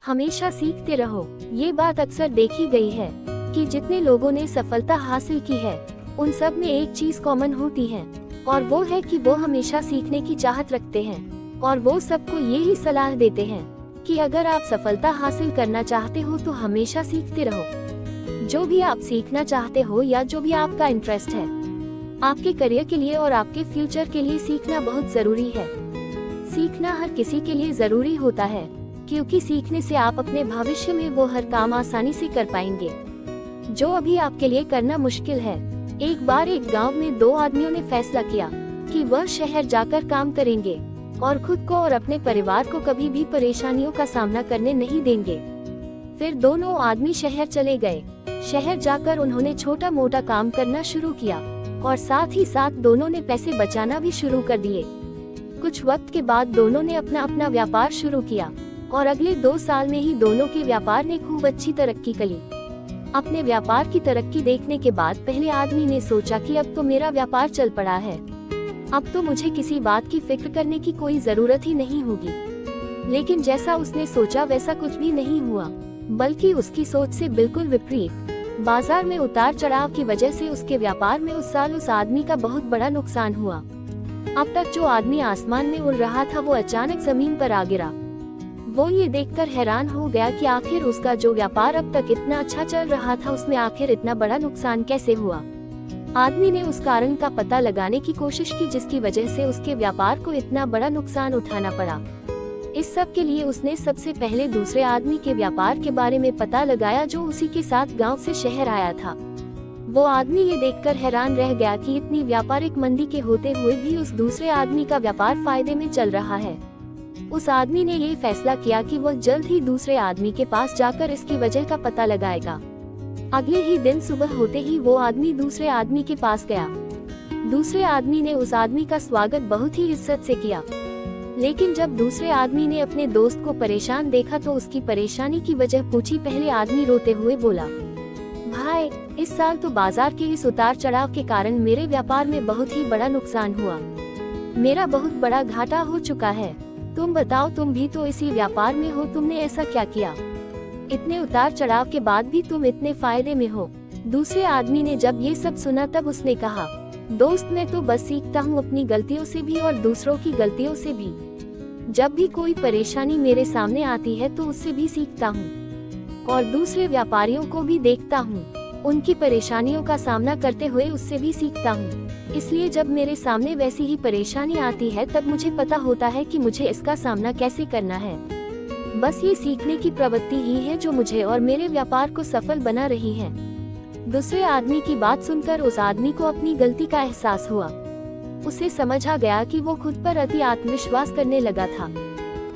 हमेशा सीखते रहो। ये बात अक्सर देखी गई है कि जितने लोगों ने सफलता हासिल की है उन सब में एक चीज कॉमन होती है और वो है कि वो हमेशा सीखने की चाहत रखते हैं और वो सबको यही सलाह देते हैं कि अगर आप सफलता हासिल करना चाहते हो तो हमेशा सीखते रहो। जो भी आप सीखना चाहते हो या जो भी आपका इंटरेस्ट है, आपके करियर के लिए और आपके फ्यूचर के लिए सीखना बहुत जरूरी है। सीखना हर किसी के लिए जरूरी होता है क्योंकि सीखने से आप अपने भविष्य में वो हर काम आसानी से कर पाएंगे जो अभी आपके लिए करना मुश्किल है। एक बार एक गांव में दो आदमियों ने फैसला किया कि वह शहर जाकर काम करेंगे और खुद को और अपने परिवार को कभी भी परेशानियों का सामना करने नहीं देंगे। फिर दोनों आदमी शहर चले गए। शहर जाकर उन्होंने छोटा मोटा काम करना शुरू किया और साथ ही साथ दोनों ने पैसे बचाना भी शुरू कर दिए। कुछ वक्त के बाद दोनों ने अपना अपना व्यापार शुरू किया और अगले 2 साल में ही दोनों के व्यापार ने खूब अच्छी तरक्की करी। अपने व्यापार की तरक्की देखने के बाद पहले आदमी ने सोचा कि अब तो मेरा व्यापार चल पड़ा है, अब तो मुझे किसी बात की फिक्र करने की कोई जरूरत ही नहीं होगी। लेकिन जैसा उसने सोचा वैसा कुछ भी नहीं हुआ, बल्कि उसकी सोच से बिल्कुल विपरीत। बाजार में उतार चढ़ाव की वजह से उसके व्यापार में उस साल उस आदमी का बहुत बड़ा नुकसान हुआ। अब तक जो आदमी आसमान में उड़ रहा था वो अचानक जमीन पर आ गिरा। वो ये देखकर हैरान हो गया कि आखिर उसका जो व्यापार अब तक इतना अच्छा चल रहा था उसमें आखिर इतना बड़ा नुकसान कैसे हुआ। आदमी ने उस कारण का पता लगाने की कोशिश की जिसकी वजह से उसके व्यापार को इतना बड़ा नुकसान उठाना पड़ा। इस सब के लिए उसने सबसे पहले दूसरे आदमी के व्यापार के बारे में पता लगाया जो उसी के साथ गांव से शहर आया था। वो आदमी ये देखकर हैरान रह गया कि इतनी व्यापारिक मंदी के होते हुए भी उस दूसरे आदमी का व्यापार फायदे में चल रहा है। उस आदमी ने ये फैसला किया कि वह जल्द ही दूसरे आदमी के पास जाकर इसकी वजह का पता लगाएगा। अगले ही दिन सुबह होते ही वो आदमी दूसरे आदमी के पास गया। दूसरे आदमी ने उस आदमी का स्वागत बहुत ही इज्जत से किया, लेकिन जब दूसरे आदमी ने अपने दोस्त को परेशान देखा तो उसकी परेशानी की वजह पूछी। पहले आदमी रोते हुए बोला, भाई, इस साल तो बाजार के इस उतार चढ़ाव के कारण मेरे व्यापार में बहुत ही बड़ा नुकसान हुआ, मेरा बहुत बड़ा घाटा हो चुका है। तुम बताओ, तुम भी तो इसी व्यापार में हो, तुमने ऐसा क्या किया? इतने उतार चढ़ाव के बाद भी तुम इतने फायदे में हो। दूसरे आदमी ने जब ये सब सुना तब उसने कहा, दोस्त, मैं तो बस सीखता हूँ अपनी गलतियों से भी और दूसरों की गलतियों से भी। जब भी कोई परेशानी मेरे सामने आती है तो उससे भी सीखता हूँ और दूसरे व्यापारियों को भी देखता हूँ, उनकी परेशानियों का सामना करते हुए उससे भी सीखता हूँ। इसलिए जब मेरे सामने वैसी ही परेशानी आती है तब मुझे पता होता है कि मुझे इसका सामना कैसे करना है। बस ये सीखने की प्रवृत्ति ही है जो मुझे और मेरे व्यापार को सफल बना रही है। दूसरे आदमी की बात सुनकर उस आदमी को अपनी गलती का एहसास हुआ। उसे समझ आ गया कि वो खुद पर अति आत्मविश्वास करने लगा था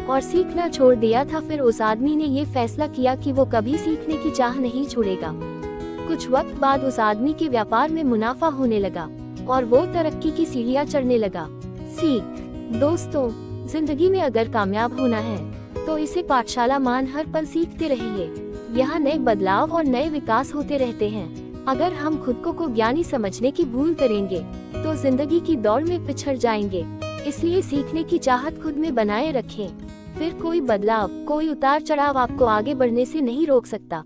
और सीखना छोड़ दिया था। फिर उस आदमी ने ये फैसला किया कि वो कभी सीखने की चाह नहीं छोड़ेगा। कुछ वक्त बाद उस आदमी के व्यापार में मुनाफा होने लगा और वो तरक्की की सीढ़ियां चढ़ने लगा। सीख। दोस्तों, जिंदगी में अगर कामयाब होना है तो इसे पाठशाला मान हर पल सीखते रहिए। यहाँ नए बदलाव और नए विकास होते रहते हैं। अगर हम खुद को ज्ञानी समझने की भूल करेंगे तो जिंदगी की दौड़ में पिछड़ जाएंगे। इसलिए सीखने की चाहत खुद में बनाए रखें, फिर कोई बदलाव, कोई उतार चढ़ाव आपको आगे बढ़ने से नहीं रोक सकता।